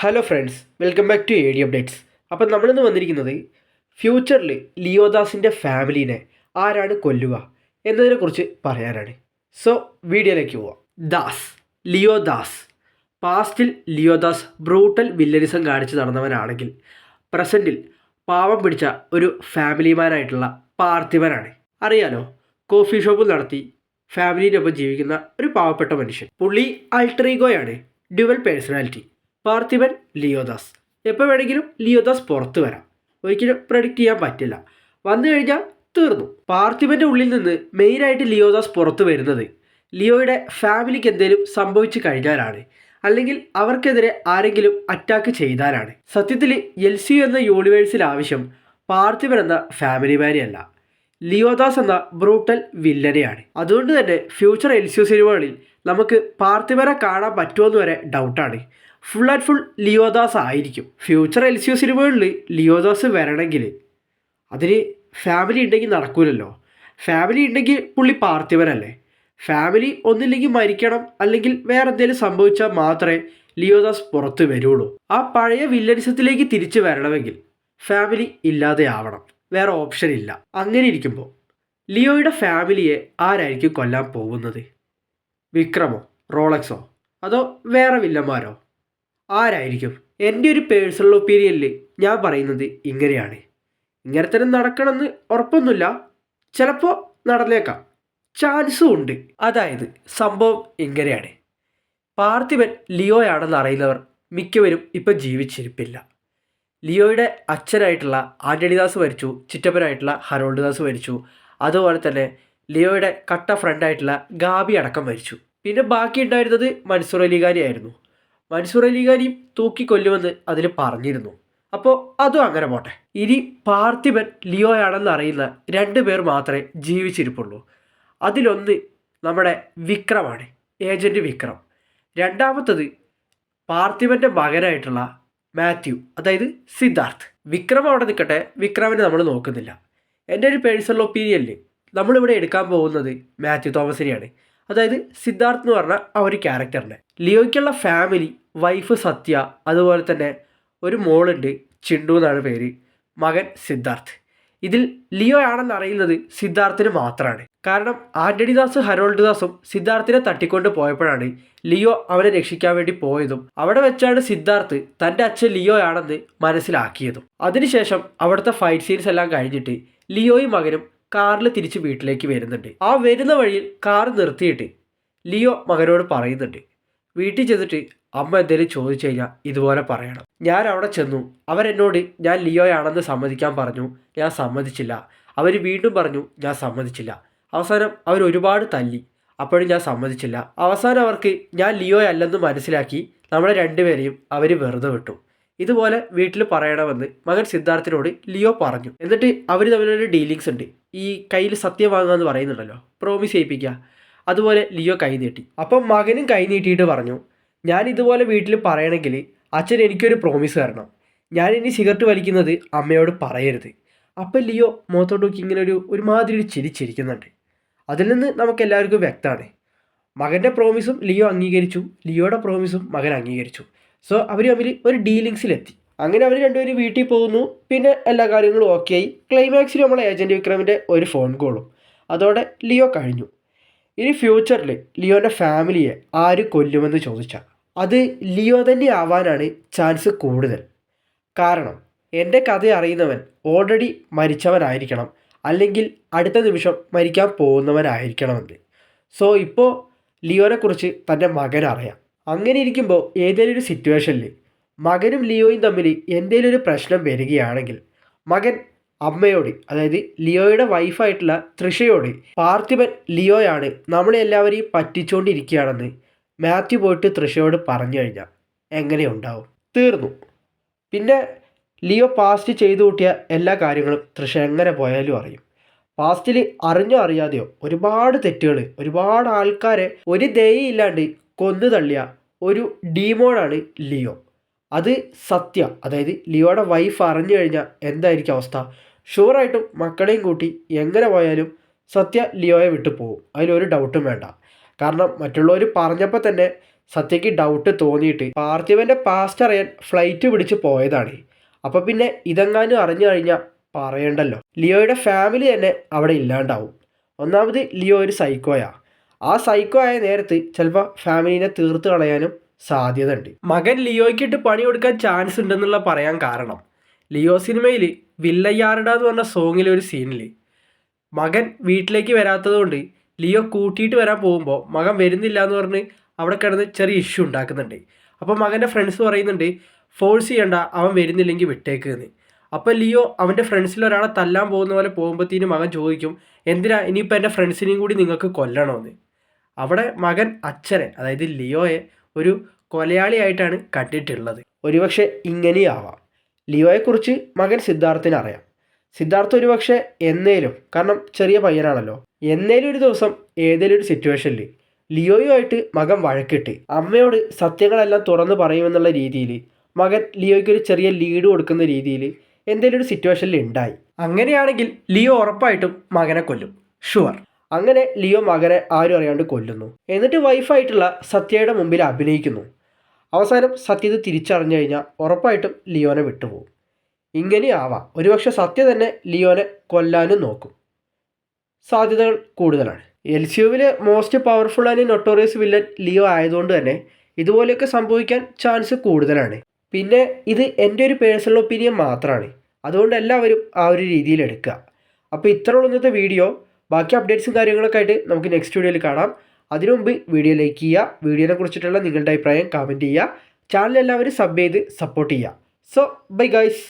Hello friends, welcome back to A D updates. അപ്പം നമ്മളിന്ന് വന്നിരിക്കുന്നത് ഫ്യൂച്ചറിൽ ലിയോദാസിൻ്റെ ഫാമിലീനെ ആരാണ് കൊല്ലുക എന്നതിനെക്കുറിച്ച് പറയാനാണ്. സോ വീഡിയോയിലേക്ക് പോവാം. ലിയോദാസ് പാസ്റ്റിൽ ലിയോദാസ് ബ്രൂട്ടൽ വില്ലനിസം കാണിച്ച് നടന്നവനാണെങ്കിൽ പ്രസൻറ്റിൽ പാവം പിടിച്ച ഒരു ഫാമിലിമാനായിട്ടുള്ള പാർത്ഥിവനാണ്. അറിയാലോ, കോഫി ഷോപ്പ് നടത്തി ഫാമിലിൻ്റെ ഒപ്പം ജീവിക്കുന്ന ഒരു പാവപ്പെട്ട മനുഷ്യൻ. പുള്ളി ആൾട്ടർ ഡ്യുവൽ പേഴ്സണാലിറ്റി. പാർത്ഥിവൻ ലിയോദാസ്. എപ്പോൾ വേണമെങ്കിലും ലിയോദാസ് പുറത്ത് വരാം, ഒരിക്കലും പ്രഡിക്റ്റ് ചെയ്യാൻ പറ്റില്ല. വന്നു കഴിഞ്ഞാൽ തീർന്നു. പാർത്ഥിവൻ്റെ ഉള്ളിൽ നിന്ന് മെയിനായിട്ട് ലിയോദാസ് പുറത്ത് വരുന്നത് ലിയോയുടെ ഫാമിലിക്ക് എന്തെങ്കിലും സംഭവിച്ചു കഴിഞ്ഞാലാണ്, അല്ലെങ്കിൽ അവർക്കെതിരെ ആരെങ്കിലും അറ്റാക്ക് ചെയ്താലാണ്. സത്യത്തിൽ LCU എന്ന യൂണിവേഴ്സിൽ ആവശ്യം പാർത്ഥിവൻ എന്ന ഫാമിലിമാനെയല്ല, ലിയോദാസ് എന്ന ബ്രൂട്ടൽ വില്ലനെയാണ്. അതുകൊണ്ട് തന്നെ ഫ്യൂച്ചർ LCU സിനിമകളിൽ നമുക്ക് പാർത്ഥിവനെ കാണാൻ പറ്റുമെന്ന് വരെ ഡൗട്ടാണ്. ഫുൾ ആൻഡ് ഫുൾ ലിയോദാസ് ആയിരിക്കും. ഫ്യൂച്ചർ LCU സിനിമകളിൽ ലിയോദാസ് വരണമെങ്കിൽ അതിന് ഫാമിലി ഉണ്ടെങ്കിൽ നടക്കൂലല്ലോ. ഫാമിലി ഉണ്ടെങ്കിൽ പുള്ളി പാർത്ഥിവനല്ലേ. ഫാമിലി ഒന്നില്ലെങ്കിൽ മരിക്കണം, അല്ലെങ്കിൽ വേറെ എന്തെങ്കിലും സംഭവിച്ചാൽ മാത്രമേ ലിയോദാസ് പുറത്ത് വരുള്ളൂ. ആ പഴയ വില്ലനിസത്തിലേക്ക് തിരിച്ചു വരണമെങ്കിൽ ഫാമിലി ഇല്ലാതെ ആവണം, വേറെ ഓപ്ഷൻ ഇല്ല. അങ്ങനെ ഇരിക്കുമ്പോൾ ലിയോയുടെ ഫാമിലിയെ ആരായിരിക്കും കൊല്ലാൻ പോകുന്നത്? വിക്രമോ, റോളക്സോ, അതോ വേറെ വില്ലന്മാരോ? ആരായിരിക്കും? എൻ്റെ ഒരു പേഴ്സണൽ ഒപ്പീനിയനിൽ ഞാൻ പറയുന്നത് ഇങ്ങനെയാണ്. ഇങ്ങനെ തന്നെ നടക്കണമെന്ന് ഉറപ്പൊന്നുമില്ല, ചിലപ്പോൾ നടന്നേക്കാം, ചാൻസും ഉണ്ട്. അതായത് സംഭവം ഇങ്ങനെയാണ്. പാർത്ഥിവൻ ലിയോയാണെന്ന് അറിയുന്നവർ മിക്കവരും ഇപ്പം ജീവിച്ചിരിപ്പില്ല. ലിയോയുടെ അച്ഛനായിട്ടുള്ള ആൻ്റണിദാസ് മരിച്ചു, ചിറ്റപ്പനായിട്ടുള്ള ഹരോൾഡ് ദാസ് മരിച്ചു, അതുപോലെ തന്നെ ലിയോയുടെ കട്ട ഫ്രണ്ടായിട്ടുള്ള ഗാബി അടക്കം മരിച്ചു. പിന്നെ ബാക്കി ഉണ്ടായിരുന്നത് മൻസൂർ അലിഖാനി ആയിരുന്നു. മൻസൂർ അലിഖാനിയും തൂക്കിക്കൊല്ലുമെന്ന് അതിൽ പറഞ്ഞിരുന്നു. അപ്പോൾ അതും അങ്ങനെ പോട്ടെ. ഇനി പാർത്ഥിവൻ ലിയോയാണെന്ന് അറിയുന്ന 2 പേർ മാത്രമേ ജീവിച്ചിരിപ്പുള്ളൂ. അതിലൊന്ന് നമ്മുടെ വിക്രമാണ്, ഏജൻറ്റ് വിക്രം. രണ്ടാമത്തത് പാർത്ഥിവൻ്റെ മകനായിട്ടുള്ള മാത്യു, അതായത് സിദ്ധാർത്ഥ്. വിക്രം അവിടെ നിൽക്കട്ടെ, വിക്രമിനെ നമ്മൾ നോക്കുന്നില്ല. എൻ്റെ ഒരു പേഴ്സണൽ ഒപ്പീനിയനിൽ നമ്മളിവിടെ എടുക്കാൻ പോകുന്നത് മാത്യു തോമസിനെയാണ്, അതായത് സിദ്ധാർത്ഥ് എന്ന് പറഞ്ഞ ആ ഒരു ക്യാരക്ടറിനെ. ലിയോയ്ക്കുള്ള ഫാമിലി വൈഫ് സത്യ, അതുപോലെ തന്നെ ഒരു മോളുണ്ട് ചിണ്ടു എന്നാണ് പേര്, മകൻ സിദ്ധാർത്ഥ്. ഇതിൽ ലിയോ ആണെന്ന് അറിയുന്നത് സിദ്ധാർത്ഥിന് മാത്രമാണ്. കാരണം ആൻ്റണിദാസ് ഹരോൾഡ് ദാസും സിദ്ധാർത്ഥിനെ തട്ടിക്കൊണ്ട് പോയപ്പോഴാണ് ലിയോ അവനെ രക്ഷിക്കാൻ വേണ്ടി പോയതും അവിടെ വെച്ചാണ് സിദ്ധാർത്ഥ് തൻ്റെ അച്ഛൻ ലിയോ ആണെന്ന് മനസ്സിലാക്കിയതും. അതിനുശേഷം അവിടുത്തെ ഫൈറ്റ് സീൻസ് എല്ലാം കഴിഞ്ഞിട്ട് ലിയോയും മകനും കാറിൽ തിരിച്ച് വീട്ടിലേക്ക് വരുന്നുണ്ട്. ആ വരുന്ന വഴിയിൽ കാർ നിർത്തിയിട്ട് ലിയോ മകനോട് പറയുന്നുണ്ട്, വീട്ടിൽ ചെന്നിട്ട് അമ്മ എന്തെങ്കിലും ചോദിച്ചു കഴിഞ്ഞാൽ ഇതുപോലെ പറയണം. ഞാൻ അവിടെ ചെന്നു, അവരെന്നോട് ഞാൻ ലിയോയാണെന്ന് സമ്മതിക്കാൻ പറഞ്ഞു, ഞാൻ സമ്മതിച്ചില്ല. അവർ വീണ്ടും പറഞ്ഞു, ഞാൻ സമ്മതിച്ചില്ല. അവസാനം അവർ ഒരുപാട് തല്ലി, അപ്പോഴും ഞാൻ സമ്മതിച്ചില്ല. അവസാനം അവർക്ക് ഞാൻ ലിയോ അല്ലെന്ന് മനസ്സിലാക്കി നമ്മളെ 2 പേരെയും അവർ വെറുതെ വിട്ടു. ഇതുപോലെ വീട്ടിൽ പറയണമെന്ന് മകൻ സിദ്ധാർത്ഥിനോട് ലിയോ പറഞ്ഞു. എന്നിട്ട് അവർ തമ്മിലൊരു ഡീലിങ്സ് ഉണ്ട്. ഈ കയ്യിൽ സത്യം വാങ്ങുക എന്ന് പറയുന്നുണ്ടല്ലോ, പ്രോമിസ് ചെയ്യിപ്പിക്കുക. അതുപോലെ ലിയോ കൈ നീട്ടി. അപ്പം മകനും കൈ നീട്ടിയിട്ട് പറഞ്ഞു, ഞാൻ ഇതുപോലെ വീട്ടിൽ പറയണമെങ്കിൽ അച്ഛൻ എനിക്കൊരു പ്രോമിസ് തരണം, ഞാൻ ഇനി സിഗരറ്റ് വലിക്കുന്നത് അമ്മയോട് പറയരുത്. അപ്പം ലിയോ മുഖത്തോട്ട് നോക്കി ഇങ്ങനെ ഒരുമാതിരി ഒരു ചിരിച്ചിരിക്കുന്നുണ്ട്. അതിൽ നിന്ന് നമുക്ക് എല്ലാവർക്കും വ്യക്തമാണ്, മകൻ്റെ പ്രോമിസും ലിയോ അംഗീകരിച്ചു, ലിയോയുടെ പ്രോമിസും മകൻ അംഗീകരിച്ചു. സോ അവർ തമ്മിൽ ഒരു ഡീലിങ്സിലെത്തി. അങ്ങനെ അവർ 2 പേരും വീട്ടിൽ പോകുന്നു. പിന്നെ എല്ലാ കാര്യങ്ങളും ഓക്കെ ആയി. ക്ലൈമാക്സിൽ നമ്മളെ ഏജൻറ്റ് വിക്രമിൻ്റെ ഒരു ഫോൺ കോളും. അതോടെ ലിയോ കഴിഞ്ഞു. ഇനി ഫ്യൂച്ചറിൽ ലിയോൻ്റെ ഫാമിലിയെ ആര് കൊല്ലുമെന്ന് ചോദിച്ചാൽ അത് ലിയോ തന്നെ ആവാനാണ് ചാൻസ് കൂടുതൽ. കാരണം എൻ്റെ കഥ അറിയുന്നവൻ ഓൾറെഡി മരിച്ചവനായിരിക്കണം, അല്ലെങ്കിൽ അടുത്ത നിമിഷം മരിക്കാൻ പോകുന്നവനായിരിക്കണമെന്ന്. സോ ഇപ്പോൾ ലിയോനെക്കുറിച്ച് തൻ്റെ മകനറിയാം. അങ്ങനെ ഇരിക്കുമ്പോൾ ഏതെങ്കിലും ഒരു സിറ്റുവേഷനിൽ മകനും ലിയോയും തമ്മിൽ എന്തെങ്കിലും ഒരു പ്രശ്നം വരികയാണെങ്കിൽ മകൻ അമ്മയോട്, അതായത് ലിയോയുടെ വൈഫായിട്ടുള്ള തൃഷയോട് പാർത്ഥിവൻ ലിയോയാണ് നമ്മളെ എല്ലാവരെയും പറ്റിച്ചുകൊണ്ടിരിക്കുകയാണെന്ന് മാത്യു പോയിട്ട് തൃഷയോട് പറഞ്ഞു കഴിഞ്ഞാൽ എങ്ങനെ ഉണ്ടാവും? തീർന്നു. പിന്നെ ലിയോ പാസ്റ്റ് ചെയ്തു കൂട്ടിയ എല്ലാ കാര്യങ്ങളും തൃഷ എങ്ങനെ പോയാലും അറിയും. പാസ്റ്റിൽ അറിഞ്ഞോ അറിയാതെയോ ഒരുപാട് തെറ്റുകൾ, ഒരുപാട് ആൾക്കാരെ ഒരു ദയയില്ലാണ്ട് കൊന്നു തള്ളിയ ഒരു ഡീമോണാണ് ലിയോ. അത് സത്യ, അതായത് ലിയോയുടെ വൈഫ് അറിഞ്ഞു കഴിഞ്ഞാൽ എന്തായിരിക്കും അവസ്ഥ? ഷുവറായിട്ടും മക്കളെയും കൂട്ടി എങ്ങനെ പോയാലും സത്യ ലിയോയെ വിട്ടു പോകും, അതിലൊരു ഡൗട്ടും വേണ്ട. കാരണം മറ്റുള്ളവർ പറഞ്ഞപ്പോൾ തന്നെ സത്യയ്ക്ക് ഡൗട്ട് തോന്നിയിട്ട് പാർത്ഥിവൻ്റെ പാസ്റ്റ് അറിയാൻ ഫ്ലൈറ്റ് പിടിച്ച് പോയതാണ്. അപ്പോൾ പിന്നെ ഇതെങ്ങാനും അറിഞ്ഞു കഴിഞ്ഞാൽ പറയണ്ടല്ലോ, ലിയോയുടെ ഫാമിലി തന്നെ അവിടെ ഇല്ലാണ്ടാവും. ഒന്നാമത് ലിയോ ഒരു സൈക്കോയാ. ആ സൈക്കോ ആയ നേരത്ത് ചിലപ്പോൾ ഫാമിലിനെ തീർത്ത് കളയാനും സാധ്യത ഉണ്ട്. മകൻ ലിയോയ്ക്കിട്ട് പണി കൊടുക്കാൻ ചാൻസ് ഉണ്ടെന്നുള്ള പറയാൻ കാരണം, ലിയോ സിനിമയിൽ വില്ലയ്യാർഡ എന്ന് പറഞ്ഞ സോങ്ങിലെ ഒരു സീനിൽ മകൻ വീട്ടിലേക്ക് വരാത്തത് കൊണ്ട് ലിയോ കൂട്ടിയിട്ട് വരാൻ പോകുമ്പോൾ മകൻ വരുന്നില്ല എന്ന് പറഞ്ഞ് അവിടെ കിടന്ന് ചെറിയ ഇഷ്യൂ ഉണ്ടാക്കുന്നുണ്ട്. അപ്പോൾ മകൻ്റെ ഫ്രണ്ട്സ് പറയുന്നുണ്ട് ഫോഴ്സ് ചെയ്യണ്ട, അവൻ വരുന്നില്ലെങ്കിൽ വിട്ടേക്ക് എന്ന്. അപ്പോൾ ലിയോ അവൻ്റെ ഫ്രണ്ട്സിൽ ഒരാളെ തല്ലാൻ പോകുന്ന പോലെ പോകുമ്പോഴത്തേനും മകൻ ചോദിക്കും, എന്തിനാ ഇനിയിപ്പോൾ എൻ്റെ ഫ്രണ്ട്സിനെയും കൂടി നിങ്ങൾക്ക് കൊല്ലണമെന്ന്. അവിടെ മകൻ അച്ഛനെ, അതായത് ലിയോയെ ഒരു കൊലയാളിയായിട്ടാണ് കണ്ടിട്ടുള്ളത്. ഒരുപക്ഷെ ഇങ്ങനെയാവാം. ലിയോയെക്കുറിച്ച് മകൻ സിദ്ധാർത്ഥിന് അറിയാം. സിദ്ധാർത്ഥ് ഒരുപക്ഷെ എന്നേലും, കാരണം ചെറിയ പയ്യനാണല്ലോ, എന്നേലും ഒരു ദിവസം ഏതെങ്കിലും ഒരു സിറ്റുവേഷനിൽ ലിയോയുമായിട്ട് മകൻ വഴക്കിട്ട് അമ്മയോട് സത്യങ്ങളെല്ലാം തുറന്നു പറയുമെന്നുള്ള രീതിയിൽ മകൻ ലിയോയ്ക്ക് ഒരു ചെറിയ ലീഡ് കൊടുക്കുന്ന രീതിയിൽ എന്തെങ്കിലും ഒരു സിറ്റുവേഷനിൽ ഉണ്ടായി. അങ്ങനെയാണെങ്കിൽ ലിയോ ഉറപ്പായിട്ടും മകനെ കൊല്ലും, ഷുവർ. അങ്ങനെ ലിയോ മകനെ ആരും അറിയാണ്ട് കൊല്ലുന്നു. എന്നിട്ട് വൈഫായിട്ടുള്ള സത്യയുടെ മുമ്പിൽ അഭിനയിക്കുന്നു. അവസാനം സത്യ ഇത് തിരിച്ചറിഞ്ഞു കഴിഞ്ഞാൽ ഉറപ്പായിട്ടും ലിയോനെ വിട്ടുപോകും. ഇങ്ങനെയാവാം. ഒരുപക്ഷെ സത്യ തന്നെ ലിയോനെ കൊല്ലാനും നോക്കും. സാധ്യതകൾ കൂടുതലാണ്. LCUവിലെ most powerful and notorious villain Leo ആയതുകൊണ്ട് തന്നെ ഇതുപോലെയൊക്കെ സംഭവിക്കാൻ ചാൻസ് കൂടുതലാണ്. പിന്നെ ഇത് എൻ്റെ ഒരു പേഴ്സണൽ ഒപ്പീനിയൻ മാത്രമാണ്. അതുകൊണ്ട് എല്ലാവരും ആ ഒരു രീതിയിൽ എടുക്കുക. അപ്പോൾ ഇത്രയുള്ള ഇന്നത്തെ വീഡിയോ. ബാക്കി അപ്ഡേറ്റ്സും കാര്യങ്ങളൊക്കെ ആയിട്ട് നമുക്ക് നെക്സ്റ്റ് വീഡിയോയിൽ കാണാം. അതിനു മുമ്പ് വീഡിയോ ലൈക്ക് ചെയ്യുക, വീഡിയോനെ കുറിച്ചിട്ടുള്ള നിങ്ങളുടെ അഭിപ്രായം കമൻറ്റ് ചെയ്യുക, ചാനൽ എല്ലാവരും സബ് ചെയ്ത് സപ്പോർട്ട് ചെയ്യുക. So bye guys.